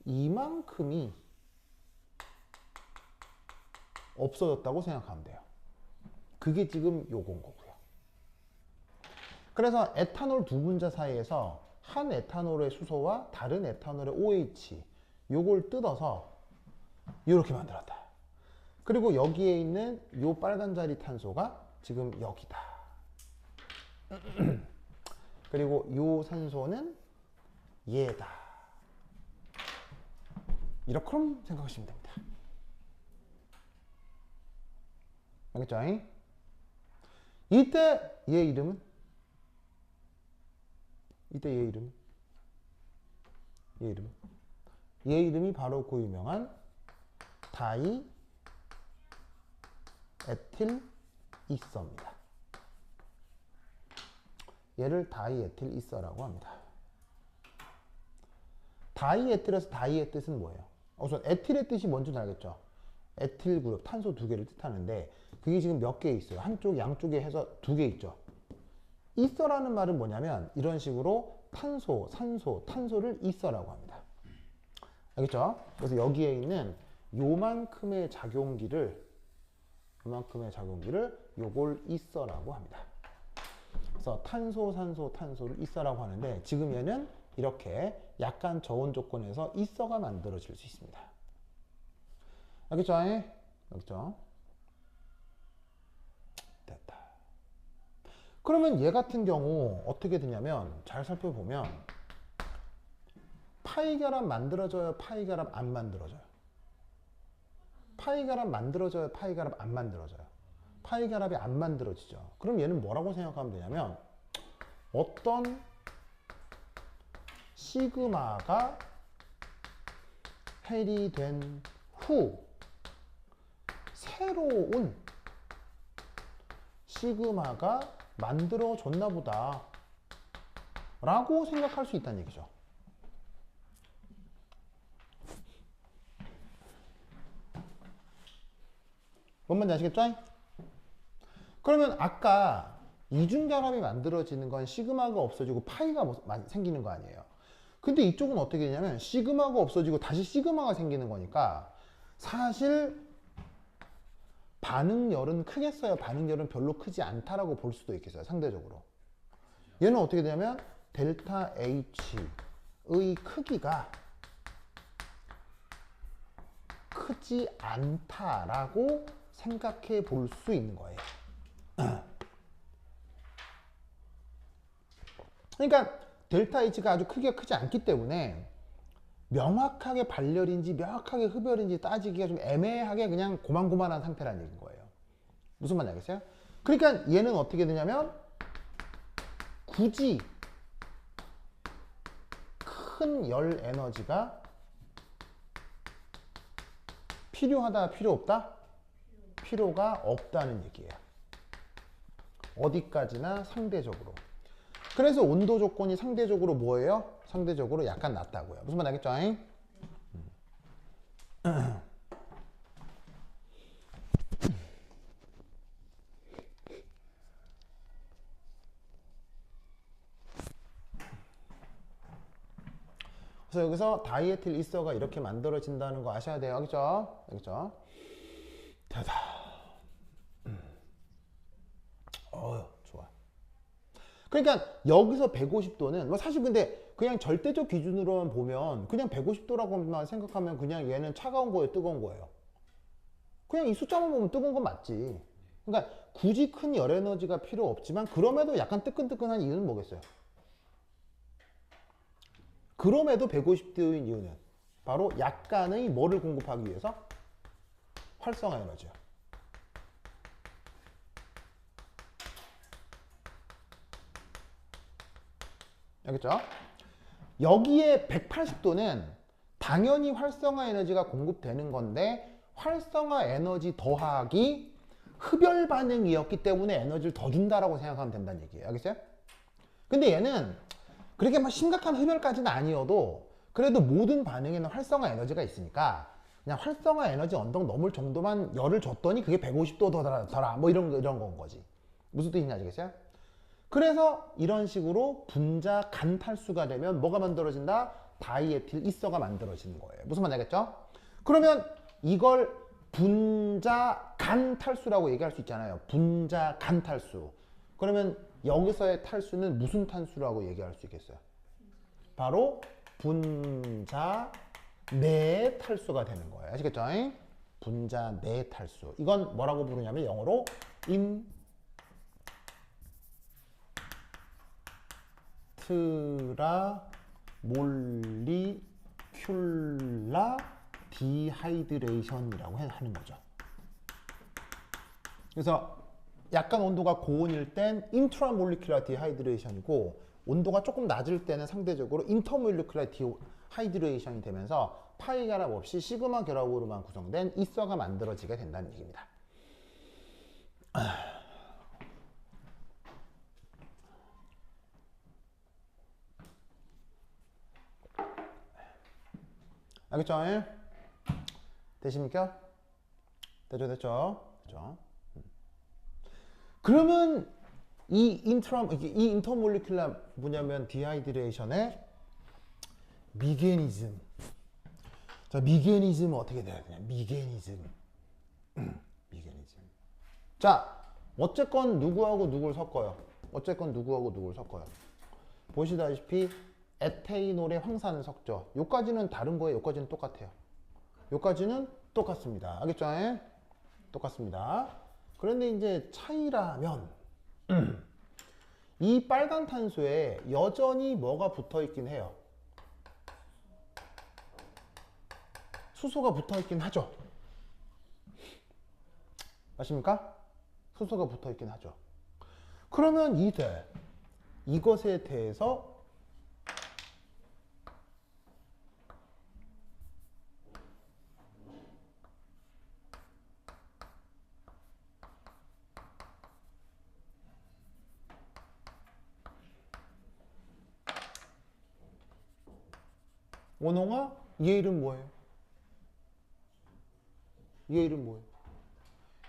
이만큼이 없어졌다고 생각하면 돼요. 그게 지금 요건 거고요. 그래서 에탄올 두 분자 사이에서 한 에탄올의 수소와 다른 에탄올의 OH 요걸 뜯어서 이렇게 만들었다. 그리고 여기에 있는 요 빨간 자리 탄소가 지금 여기다. 그리고 요 산소는 얘다. 이렇게 생각하시면 됩니다. 알겠죠? 이때 얘 이름은? 이때 얘 이름은? 얘 이름은? 얘 이름이 바로 그 유명한 다이 에틸 이서입니다. 얘를 다이에틸 이서라고 합니다. 다이에틸에서 다이의 뜻은 뭐예요? 우선 에틸의 뜻이 뭔지 알겠죠? 에틸 그룹, 탄소 두 개를 뜻하는데 그게 지금 몇 개 있어요? 한쪽, 양쪽에 해서 두 개 있죠? 이서라는 말은 뭐냐면 이런 식으로 탄소, 산소, 탄소를 이서라고 합니다. 알겠죠? 그래서 여기에 있는 요만큼의 작용기를 요걸 이서라고 합니다. 그래서 탄소, 산소, 탄소를 이서라고 하는데 지금 얘는 이렇게 약간 저온 조건에서 이서가 만들어질 수 있습니다. 알겠죠? 알겠죠? 됐다. 그러면 얘 같은 경우 어떻게 되냐면 잘 살펴보면 파이 결합 만들어져요? 파이 결합 안 만들어져요? 파이 결합 만들어져요? 파이 결합 안 만들어져요? 파이 결합이 안 만들어지죠. 그럼 얘는 뭐라고 생각하면 되냐면 어떤 시그마가 해리된 후 새로운 시그마가 만들어졌나 보다 라고 생각할 수 있다는 얘기죠. 뭔 말인지 아시겠죠? 그러면 아까 이중결합이 만들어지는 건 시그마가 없어지고 파이가 생기는 거 아니에요. 근데 이쪽은 어떻게 되냐면 시그마가 없어지고 다시 시그마가 생기는 거니까 사실 반응열은 크겠어요? 반응열은 별로 크지 않다라고 볼 수도 있겠어요. 상대적으로. 얘는 어떻게 되냐면 델타 H의 크기가 크지 않다라고 생각해 볼 수 있는 거예요. 그러니까 델타 H가 아주 크기가 크지 않기 때문에 명확하게 발열인지 명확하게 흡열인지 따지기가 좀 애매하게 그냥 고만고만한 상태라는 얘기인 거예요. 무슨 말인지 알겠어요? 그러니까 얘는 어떻게 되냐면 굳이 큰 열 에너지가 필요하다, 필요 없다? 필요가 없다는 얘기예요. 어디까지나 상대적으로. 그래서 온도 조건이 상대적으로 뭐예요? 상대적으로 약간 낮다고요. 무슨 말 알겠죠? 그래서 여기서 다이에틸 이서가 이렇게 만들어진다는 거 아셔야 돼요. 알겠죠? 알겠죠? 되다. 좋아. 그러니까 여기서 150도는 뭐 사실 근데 그냥 절대적 기준으로만 보면 그냥 150도라고만 생각하면 그냥 얘는 차가운 거예요, 뜨거운 거예요. 그냥 이 숫자만 보면 뜨거운 건 맞지. 그러니까 굳이 큰 열 에너지가 필요 없지만 그럼에도 약간 뜨끈뜨끈한 이유는 뭐겠어요? 그럼에도 150도인 이유는 바로 약간의 뭐를 공급하기 위해서? 활성화 에너지요. 알겠죠? 여기에 180도는 당연히 활성화 에너지가 공급되는 건데 활성화 에너지 더하기 흡열 반응이었기 때문에 에너지를 더 준다라고 생각하면 된다는 얘기예요. 알겠어요? 근데 얘는 그렇게 막 심각한 흡열까지는 아니어도 그래도 모든 반응에는 활성화 에너지가 있으니까 그냥 활성화 에너지 언덕 넘을 정도만 열을 줬더니 그게 150도 더라 뭐 이런 건 거지. 무슨 뜻인지 아시겠어요? 그래서 이런 식으로 분자 간 탈수가 되면 뭐가 만들어진다? 다이에틸 이서가 만들어지는 거예요. 무슨 말인지 알겠죠? 그러면 이걸 분자 간 탈수라고 얘기할 수 있잖아요. 분자 간 탈수. 그러면 여기서의 탈수는 무슨 탈수라고 얘기할 수 있겠어요? 바로 분자 내 탈수가 되는 거예요. 아시겠죠? 분자 내 탈수. 이건 뭐라고 부르냐면 영어로 인트라 몰리큘라 디하이드레이션이라고 하는 거죠. 그래서 약간 온도가 고온일 땐 인트라몰리큘라 디하이드레이션이고 온도가 조금 낮을 때는 상대적으로 인터몰리큘라 디하이드레이션이 되면서 파이 결합 없이 시그마 결합으로만 구성된 이서가 만들어지게 된다는 얘기입니다. 알겠죠? 되십니까? 됐죠? 그러면 이 인터몰리큘라 뭐냐면 디하이드레이션의 미개니즘. 자, 미개니즘은 어떻게 돼야 되냐? 미개니즘. 자, 어쨌건 누구하고 누구를 섞어요? 보시다시피 에테이놀의 황산을 섞죠. 요까지는 다른 거예요. 요까지는 똑같아요. 요까지는 똑같습니다. 알겠죠? 똑같습니다. 그런데 이제 차이라면 이 빨간 탄소에 여전히 뭐가 붙어 있긴 해요. 수소가 붙어 있긴 하죠. 맞습니까? 수소가 붙어 있긴 하죠. 그러면 이것에 대해서 원홍아, 얘 이름 뭐예요?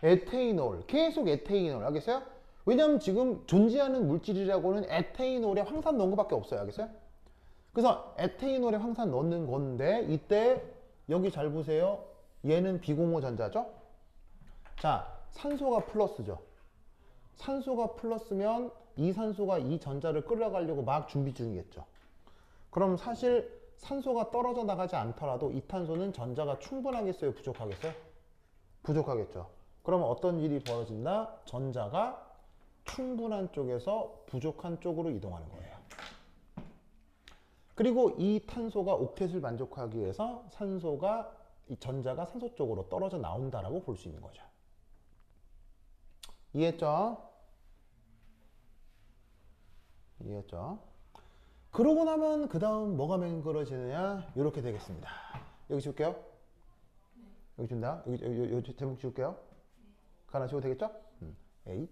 에테이놀. 계속 에테이놀. 알겠어요? 왜냐면 지금 존재하는 물질이라고는 에테이놀에 황산 넣은 것밖에 없어요. 알겠어요? 그래서 에테이놀에 황산 넣는 건데 이때 여기 잘 보세요. 얘는 비공호 전자죠? 자, 산소가 플러스죠. 산소가 플러스면 이 산소가 이 전자를 끌어가려고 막 준비 중이겠죠. 그럼 사실 산소가 떨어져 나가지 않더라도 이 탄소는 전자가 충분하겠어요? 부족하겠어요? 부족하겠죠. 그러면 어떤 일이 벌어진다? 전자가 충분한 쪽에서 부족한 쪽으로 이동하는 거예요. 그리고 이 탄소가 옥텟을 만족하기 위해서 이 전자가 산소 쪽으로 떨어져 나온다라고 볼 수 있는 거죠. 이해했죠? 그러고 나면 그 다음 뭐가 만들어지느냐? 이렇게 되겠습니다. 여기 지울게요. 여기 준다. 여기 제목 지울게요. 하나 지워도 되겠죠? A.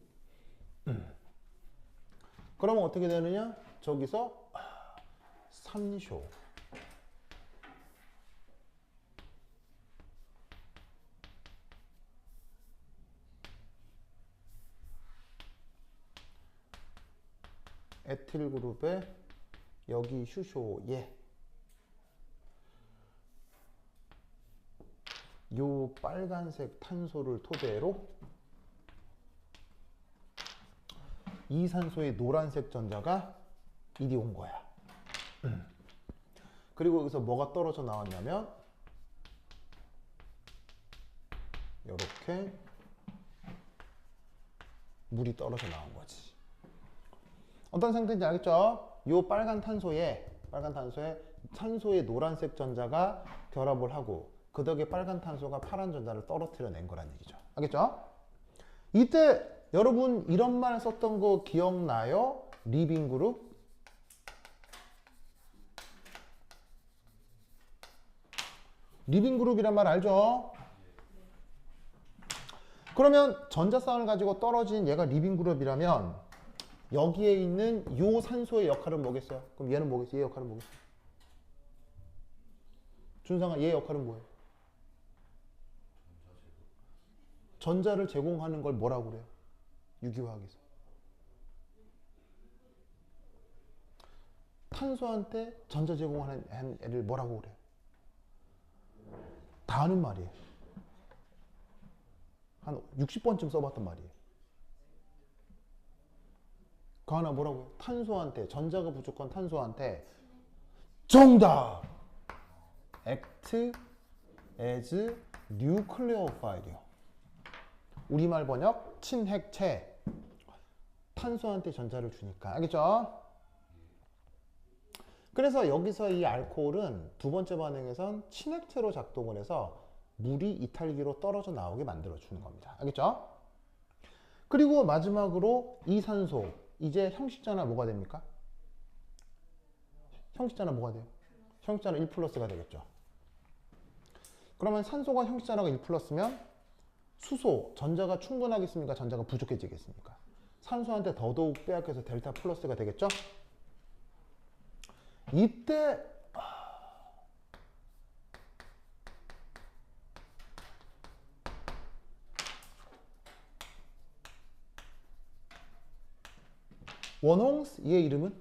그러면 어떻게 되느냐? 저기서 산쇼. 에틸 그룹에 여기 휴쇼에 요 빨간색 탄소를 토대로 이 산소의 노란색 전자가 이리 온 거야. 그리고 여기서 뭐가 떨어져 나왔냐면 이렇게 물이 떨어져 나온 거지. 어떤 상태인지 알겠죠? 요 빨간 탄소에 산소의 노란색 전자가 결합을 하고 그 덕에 빨간 탄소가 파란 전자를 떨어뜨려낸 거란 얘기죠. 알겠죠? 이때 여러분 이런 말 썼던 거 기억나요? 리빙 그룹? 리빙 그룹이란 말 알죠? 그러면 전자쌍을 가지고 떨어진 얘가 리빙 그룹이라면 여기에 있는 요 산소의 역할은 뭐겠어요? 그럼 얘는 뭐겠어요? 얘 역할은 뭐겠어요? 준상아, 얘 역할은 뭐예요? 전자를 제공하는 걸 뭐라고 그래요? 유기화학에서. 탄소한테 전자 제공하는 애를 뭐라고 그래요? 다 아는 말이에요. 한 60번쯤 써봤단 말이에요. 그 하나 뭐라고요? 탄소한테, 전자가 부족한 탄소한테 정답! act as nucleophile이요. 우리말 번역 친핵체. 탄소한테 전자를 주니까. 알겠죠? 그래서 여기서 이 알코올은 두 번째 반응에선 친핵체로 작동을 해서 물이 이탈기로 떨어져 나오게 만들어 주는 겁니다. 알겠죠? 그리고 마지막으로 이산소. 이제 형식자나 뭐가 됩니까? 형식자나 뭐가 돼요? 형식자나 1 플러스가 되겠죠. 그러면 산소가 형식자나가 1 플러스면 수소, 전자가 충분하겠습니까? 전자가 부족해지겠습니까? 산소한테 더더욱 빼앗겨서 델타 플러스가 되겠죠? 이때 원홍스 얘의 이름은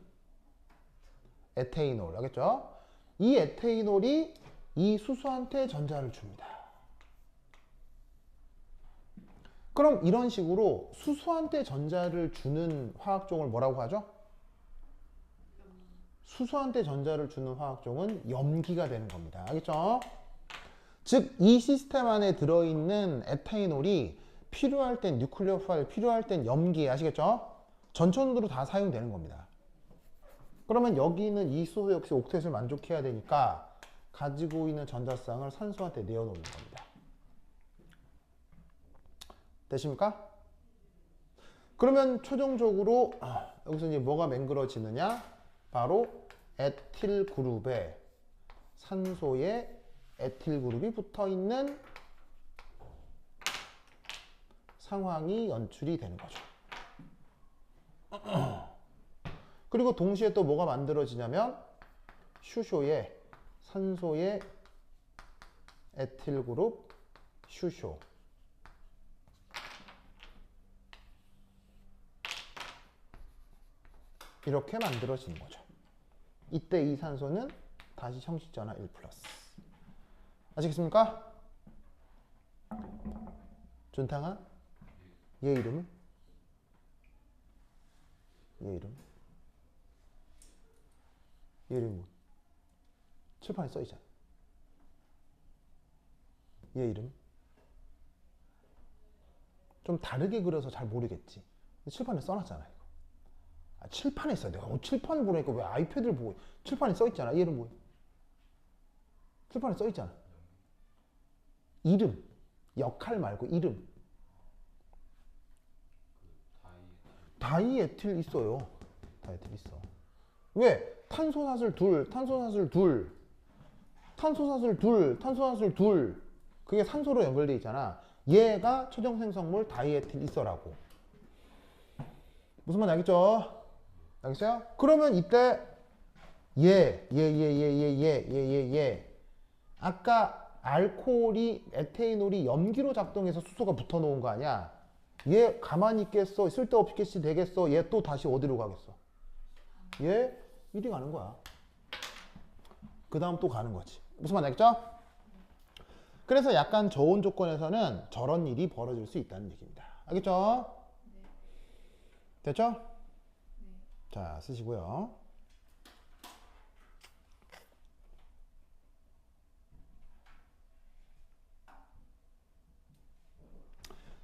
에테이놀. 알겠죠? 이 에테이놀이 이 수소한테 전자를 줍니다. 그럼 이런 식으로 수소한테 전자를 주는 화학종을 뭐라고 하죠? 수소한테 전자를 주는 화학종은 염기가 되는 겁니다. 알겠죠? 즉, 이 시스템 안에 들어있는 에테이놀이 필요할 땐 뉴클리오파일, 필요할 땐 염기. 아시겠죠? 전천후로 다 사용되는 겁니다. 그러면 여기 있는 이 수소 역시 옥텟을 만족해야 되니까 가지고 있는 전자쌍을 산소한테 내어놓는 겁니다. 되십니까? 그러면 최종적으로 여기서 이제 뭐가 맹글어지느냐? 바로 에틸 그룹에 산소에 에틸 그룹이 붙어 있는 상황이 연출이 되는 거죠. 그리고 동시에 또 뭐가 만들어지냐면 슈쇼에 산소의 에틸 그룹 슈쇼. 이렇게 만들어지는 거죠. 이때 이 산소는 다시 형식전화 1 플러스. 아시겠습니까? 준탕아? 얘 이름은? 얘 이름? 얘 이름 뭐? 칠판에 써있잖아. 얘 이름? 좀 다르게 그려서 잘 모르겠지. 칠판에 써놨잖아 이거. 아, 칠판에 써야 돼. 칠판 보니까 왜 아이패드를 보고 칠판에 써있잖아. 얘 이름 뭐야? 칠판에 써있잖아. 이름. 역할 말고 이름. 다이에틸 있어요. 다이에틸 있어. 왜? 탄소사슬 둘, 탄소사슬 둘, 탄소사슬 둘, 탄소사슬 둘. 그게 산소로 연결돼 있잖아. 얘가 최종 생성물 다이에틸 있어라고. 무슨 말인지 알겠죠? 알겠어요? 그러면 이때 아까 알코올이 에테이놀이 염기로 작동해서 수소가 붙어 놓은 거 아니야? 얘 가만히 있겠어? 쓸데없이 되겠어? 얘 또 다시 어디로 가겠어? 얘 이리 가는 거야. 그 다음 또 가는 거지. 무슨 말인지 알겠죠? 그래서 약간 저온 조건에서는 저런 일이 벌어질 수 있다는 얘기입니다. 알겠죠? 됐죠? 자, 쓰시고요.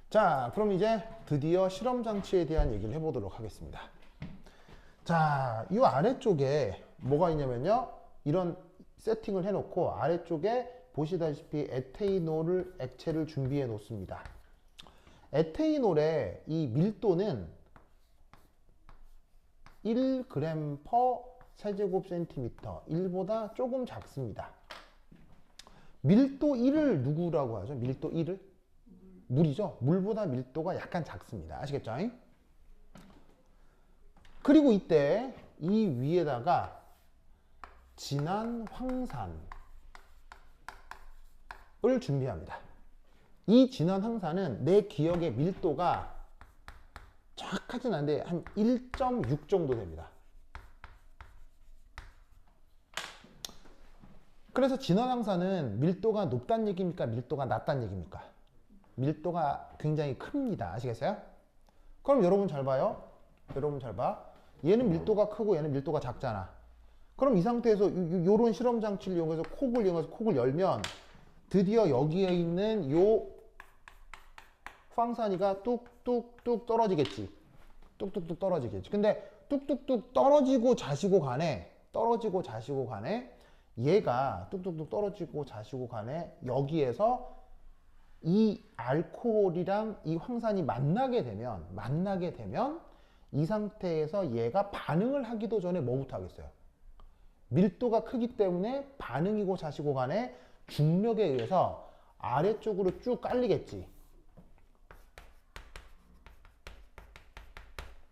자, 그럼 이제 드디어 실험 장치에 대한 얘기를 해보도록 하겠습니다. 자, 이 아래쪽에 뭐가 있냐면요. 이런 세팅을 해놓고 아래쪽에 보시다시피 에테이놀을 액체를 준비해 놓습니다. 에테이놀의 이 밀도는 1g per 세제곱 센티미터, 1보다 조금 작습니다. 밀도 1을 누구라고 하죠? 밀도 1을? 물이죠? 물보다 밀도가 약간 작습니다. 아시겠죠? 그리고 이때 이 위에다가 진한 황산을 준비합니다. 이 진원 황사는 내 기억의 밀도가 정확하진 않은데 한 1.6 정도 됩니다. 그래서 진원 황사는 밀도가 높다는 얘기입니까? 밀도가 낮다는 얘기입니까? 밀도가 굉장히 큽니다. 아시겠어요? 그럼 여러분 잘 봐요. 여러분 잘 봐. 얘는 밀도가 크고 얘는 밀도가 작잖아. 그럼 이 상태에서 요런 실험 장치를 이용해서 콕을 열면 드디어 여기에 있는 요 황산이가 뚝뚝뚝 떨어지겠지. 뚝뚝뚝 떨어지겠지. 근데 뚝뚝뚝 떨어지고 자시고 간에 얘가 뚝뚝뚝 떨어지고 자시고 간에 여기에서 이 알코올이랑 이 황산이 만나게 되면 이 상태에서 얘가 반응을 하기도 전에 뭐부터 하겠어요? 밀도가 크기 때문에 반응이고 자시고 간에 중력에 의해서 아래쪽으로 쭉 깔리겠지.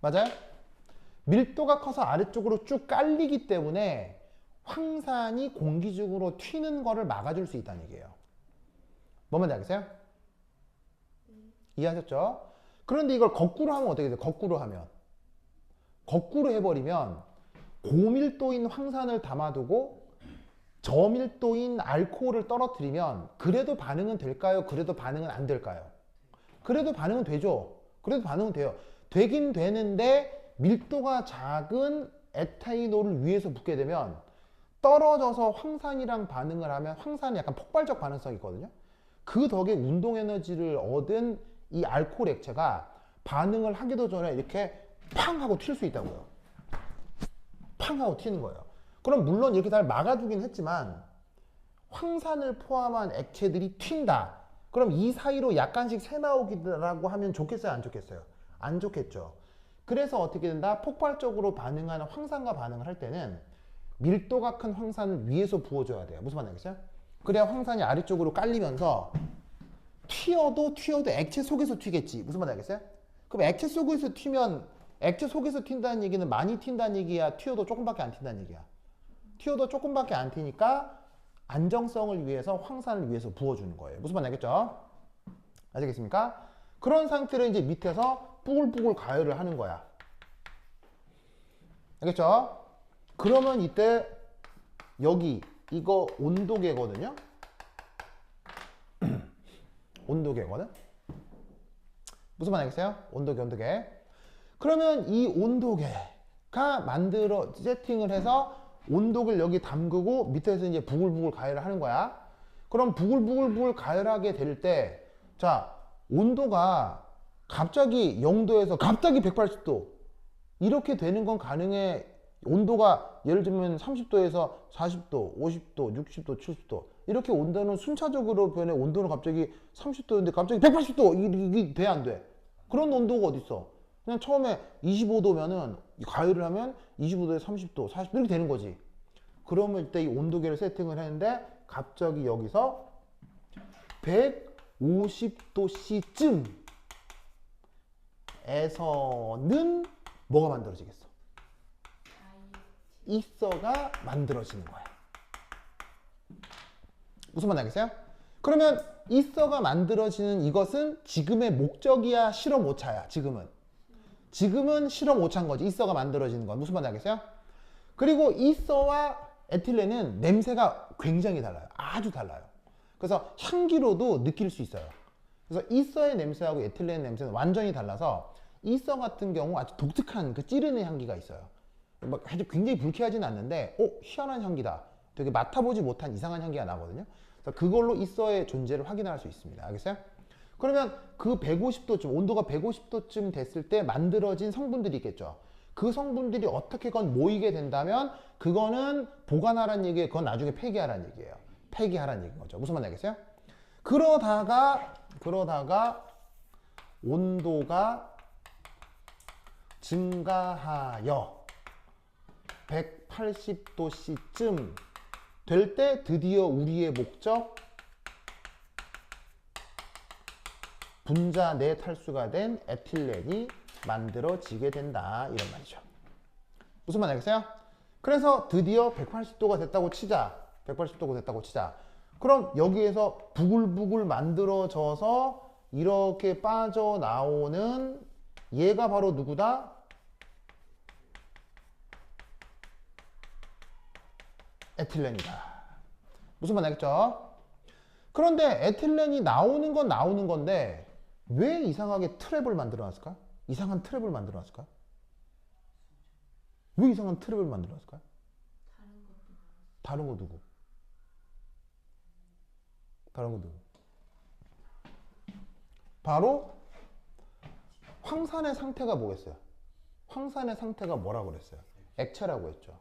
맞아요? 밀도가 커서 아래쪽으로 쭉 깔리기 때문에 황산이 공기중으로 튀는 거를 막아줄 수 있다는 얘기예요. 뭔 말인지 알겠어요? 이해하셨죠? 그런데 이걸 거꾸로 하면 어떻게 돼요? 거꾸로 해버리면 고밀도인 황산을 담아두고 저밀도인 알코올을 떨어뜨리면 그래도 반응은 될까요? 그래도 반응은 안 될까요? 그래도 반응은 되죠. 그래도 반응은 돼요. 되긴 되는데 밀도가 작은 에타이놀을 위에서 붓게 되면 떨어져서 황산이랑 반응을 하면 황산이 약간 폭발적 반응성이 있거든요. 그 덕에 운동 에너지를 얻은 이 알코올 액체가 반응을 하기도 전에 이렇게 팡 하고 튈 수 있다고요. 팡 하고 튀는 거예요. 그럼 물론 이렇게 잘 막아주긴 했지만 황산을 포함한 액체들이 튄다. 그럼 이 사이로 약간씩 새 나오기라고 하면 좋겠어요? 안 좋겠어요? 안 좋겠죠. 그래서 어떻게 된다? 폭발적으로 반응하는 황산과 반응을 할 때는 밀도가 큰 황산을 위에서 부어줘야 돼요. 무슨 말인지 알겠어요? 그래야 황산이 아래쪽으로 깔리면서 튀어도 액체 속에서 튀겠지. 무슨 말인지 알겠어요? 그럼 액체 속에서 튀면 액체 속에서 튄다는 얘기는 많이 튄다는 얘기야? 튀어도 조금밖에 안 튄다는 얘기야? 튀어도 조금밖에 안 튀니까 안정성을 위해서 황산을 위해서 부어주는 거예요. 무슨 말인지 알겠죠? 아시겠습니까? 그런 상태로 이제 밑에서 뿌글뿌글 가열을 하는 거야. 알겠죠? 그러면 이때 여기 이거 온도계거든요. 온도계거든. 무슨 말 알겠어요? 온도계. 그러면 이 온도계가 만들어 세팅을 해서 온도계를 여기 담그고 밑에서 이제 부글부글 가열을 하는 거야. 그럼 부글부글 가열하게 될 때, 자, 온도가 갑자기 0도에서 갑자기 180도 이렇게 되는 건 가능해. 온도가 예를 들면 30도에서 40도, 50도, 60도, 70도 이렇게 온도는 순차적으로 변해. 온도는 갑자기 30도인데 갑자기 180도 이게 돼 안 돼? 그런 온도가 어디 있어? 그냥 처음에 25도면은 가열을 하면 25도에 30도, 40도 이렇게 되는 거지. 그러면 이때 이 온도계를 세팅을 했는데 갑자기 여기서 150도씨쯤에서는 뭐가 만들어지겠어? 이서가 만들어지는 거야. 무슨 말 알겠어요? 그러면 이서가 만들어지는 이것은 지금의 목적이야, 실험 오차야? 지금은 실험 오차인 거지. 이서가 만들어지는 건 무슨 말 알겠어요? 그리고 이서와 에틸렌은 냄새가 굉장히 달라요. 아주 달라요. 그래서 향기로도 느낄 수 있어요. 그래서 이서의 냄새하고 에틸렌의 냄새는 완전히 달라서 이서 같은 경우 아주 독특한 그 찌르는 향기가 있어요. 막 아주 굉장히 불쾌하진 않는데, 희한한 향기다. 되게 맡아보지 못한 이상한 향기가 나거든요. 그래서 그걸로 이서의 존재를 확인할 수 있습니다. 알겠어요? 그러면 그 150도쯤, 온도가 150도쯤 됐을 때 만들어진 성분들이 있겠죠. 그 성분들이 어떻게건 모이게 된다면 그거는 보관하라는 얘기예요. 그건 나중에 폐기하라는 얘기예요. 폐기하라는 얘기인 거죠. 무슨 말인지 알겠어요? 그러다가 온도가 증가하여 180도씨쯤 될 때 드디어 우리의 목적 분자 내 탈수가 된 에틸렌이 만들어지게 된다. 이런 말이죠. 무슨 말 알겠어요? 그래서 드디어 180도가 됐다고 치자. 그럼 여기에서 부글부글 만들어져서 이렇게 빠져나오는 얘가 바로 누구다? 에틸렌이다. 무슨 말 알겠죠? 그런데 에틸렌이 나오는 건 나오는 건데 왜 이상하게 트랩을 만들어 놨을까? 이상한 트랩을 만들어 놨을까? 왜 이상한 트랩을 만들어 놨을까? 다른 거 누구? 다른 거 누구? 바로 황산의 상태가 뭐겠어요? 황산의 상태가 뭐라고 그랬어요? 액체라고 했죠.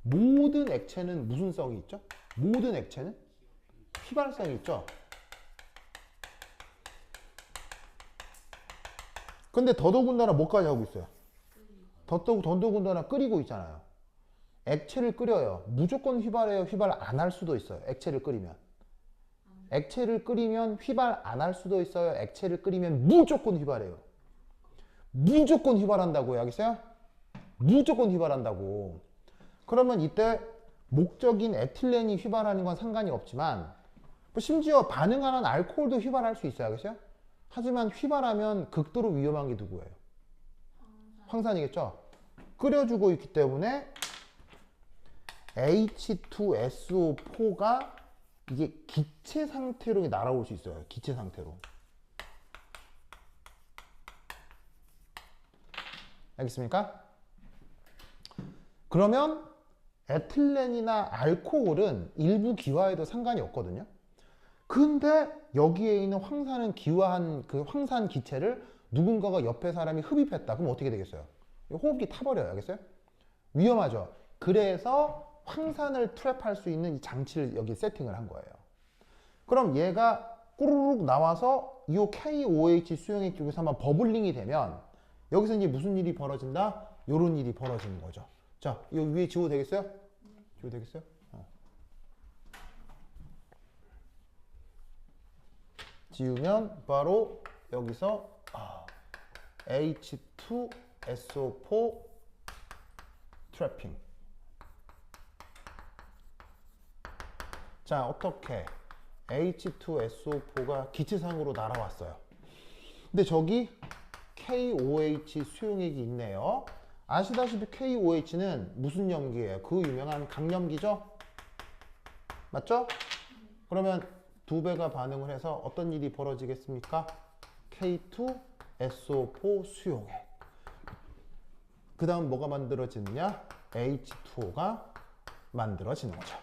모든 액체는 무슨 성이 있죠? 모든 액체는 휘발성이 있죠. 근데 더더군다나 뭐까지 하고 있어요? 더더군다나 끓이고 있잖아요. 액체를 끓여요. 무조건 휘발해요? 휘발 안 할 수도 있어요. 액체를 끓이면. 액체를 끓이면 휘발 안 할 수도 있어요. 액체를 끓이면 무조건 휘발해요. 무조건 휘발한다고요. 알겠어요? 무조건 휘발한다고. 그러면 이때 목적인 에틸렌이 휘발하는 건 상관이 없지만 심지어 반응하는 알코올도 휘발할 수 있어요. 알겠어요? 하지만 휘발하면 극도로 위험한 게 누구예요? 황산이겠죠? 끓여주고 있기 때문에 H2SO4가 이게 기체 상태로 날아올 수 있어요. 기체 상태로. 알겠습니까? 그러면 에틸렌이나 알코올은 일부 기화에도 상관이 없거든요. 근데 여기에 있는 황산은 기화한 그 황산 기체를 누군가가 옆에 사람이 흡입했다. 그럼 어떻게 되겠어요? 호흡기 타버려요. 알겠어요? 위험하죠. 그래서 황산을 트랩할 수 있는 이 장치를 여기 세팅을 한 거예요. 그럼 얘가 꾸르륵 나와서 이 KOH 수용액 쪽에서 한번 버블링이 되면 여기서 이제 무슨 일이 벌어진다? 요런 일이 벌어지는 거죠. 자, 이 위에 지워도 되겠어요? 지워도 되겠어요? 지우면 바로 여기서 H2SO4 트래핑. 자, 어떻게 H2SO4가 기체상으로 날아왔어요. 근데 저기 KOH 수용액이 있네요. 아시다시피 KOH는 무슨 염기예요? 그 유명한 강염기죠? 맞죠? 그러면 두 배가 반응을 해서 어떤 일이 벌어지겠습니까? K2SO4 수용액. 그 다음 뭐가 만들어지느냐? H2O가 만들어지는 거죠.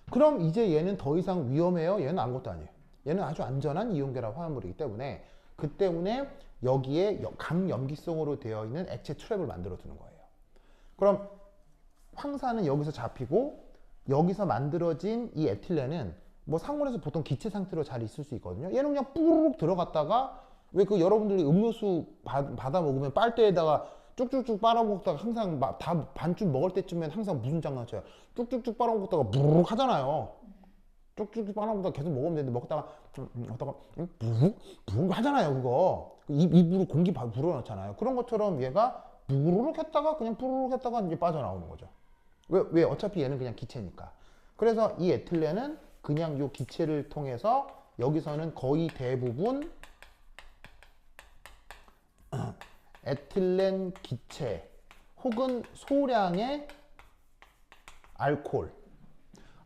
그럼 이제 얘는 더 이상 위험해요? 얘는 아무것도 아니에요. 얘는 아주 안전한 이온결합 화합물이기 때문에 그 때문에 여기에 강염기성으로 되어 있는 액체 트랩을 만들어 두는 거예요. 그럼 황산은 여기서 잡히고 여기서 만들어진 이 에틸렌은 뭐 상온에서 보통 기체 상태로 잘 있을 수 있거든요. 얘는 그냥 뿌르륵 들어갔다가 왜 그 여러분들이 음료수 받아 먹으면 빨대에다가 쭉쭉쭉 빨아먹다가 항상 다 반쯤 먹을 때쯤엔 항상 무슨 장난쳐요? 쭉쭉쭉 빨아먹다가 부르륵 하잖아요. 쭉쭉쭉 빨아먹다가 계속 먹으면 되는데 먹다가 부르륵 하잖아요. 그거 입으로 공기 불어넣잖아요. 그런 것처럼 얘가 부르륵 했다가 그냥 부르륵 했다가 이제 빠져나오는 거죠. 왜 어차피 얘는 그냥 기체니까. 그래서 이 에틸렌은 그냥 요 기체를 통해서 여기서는 거의 대부분 에틸렌 기체 혹은 소량의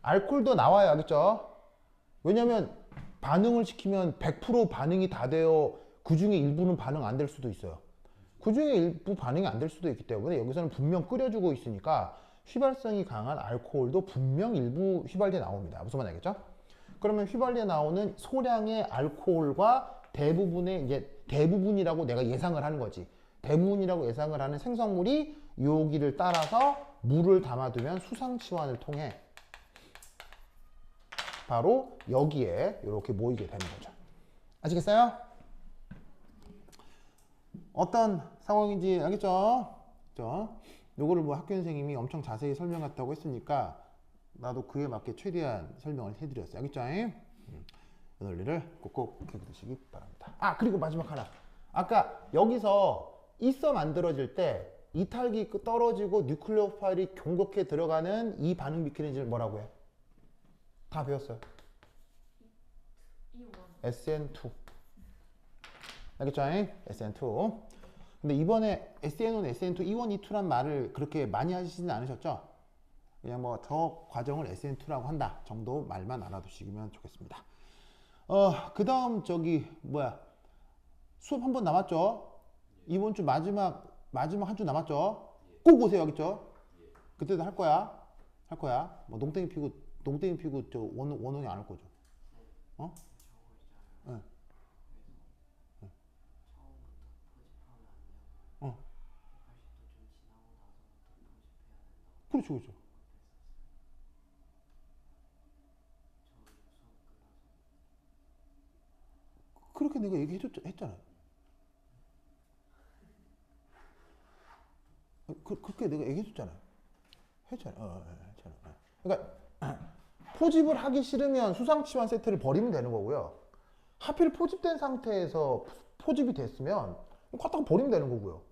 알코올도 나와야 알겠죠? 왜냐면 반응을 시키면 100% 반응이 다 되어 그 중에 일부는 반응 안 될 수도 있어요. 그 중에 일부 반응이 안 될 수도 있기 때문에 여기서는 분명 끓여주고 있으니까 휘발성이 강한 알코올도 분명 일부 휘발돼 나옵니다. 무슨 말인지 알겠죠? 그러면 휘발돼 나오는 소량의 알코올과 대부분이라고 내가 예상을 하는 거지. 대부분이라고 예상을 하는 생성물이 여기를 따라서 물을 담아두면 수상치환을 통해 바로 여기에 이렇게 모이게 되는 거죠. 아시겠어요? 어떤 상황인지 알겠죠? 요거를 뭐 학교 선생님이 엄청 자세히 설명했다고 했으니까 나도 그에 맞게 최대한 설명을 해드렸어요. 알겠죠? 이 논리를 꼭꼭 기억하시기 바랍니다. 아, 그리고 마지막 하나. 아까 여기서 있어 만들어질 때 이탈기 떨어지고 뉴클레오파일이 공격해 들어가는 이 반응 미케니즘을 뭐라고 해요? 다 배웠어요. 이원. SN2. 알겠죠? SN2. 근데 이번에 SN1, SN2, E1, E2란 말을 그렇게 많이 하시지는 않으셨죠? 그냥 뭐 저 과정을 SN2라고 한다 정도 말만 알아두시면 좋겠습니다. 그 다음 저기 뭐야 수업 한 번 남았죠? 이번 주 마지막 한 주 남았죠? 꼭 오세요, 알겠죠? 그때도 할 거야. 뭐 농땡이 피고 저 원홍이 안 할 거죠? 어? 네. 어. 그렇죠. 그렇게 내가 했잖아요. 그렇게 내가 얘기해줬잖아요. 했잖아요. 했잖아요. 그러니까 포집을 하기 싫으면 수상치환 세트를 버리면 되는 거고요. 하필 포집된 상태에서 포집이 됐으면 갖다가 버리면 되는 거고요.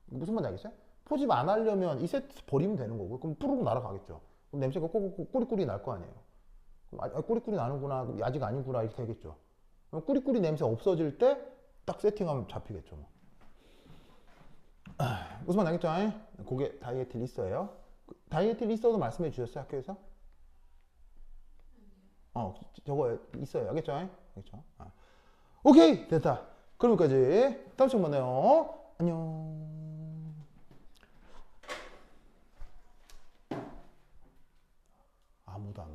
무슨 말인지 알겠어요? 포집 안 하려면 이 세트 버리면 되는 거고요. 그럼 뿌르륵 날아가겠죠. 그럼 냄새가 꼬리꼬리 날 거 아니에요. 그럼 꼬리꼬리 나는구나. 그럼 아직 아니구나. 이렇게 되겠죠. 그럼 꾸리꾸리 냄새 없어질 때 딱 세팅하면 잡히겠죠. 뭐. 무슨 말 알겠죠? 그게 다이에틸 리서예요. 다이에틸 리서도 말씀해 주셨어요, 학교에서? 저거 있어요. 알겠죠? 알겠죠? 오케이, 됐다. 그럼 여기까지. 다음 시간 만나요. 안녕. 아무도 안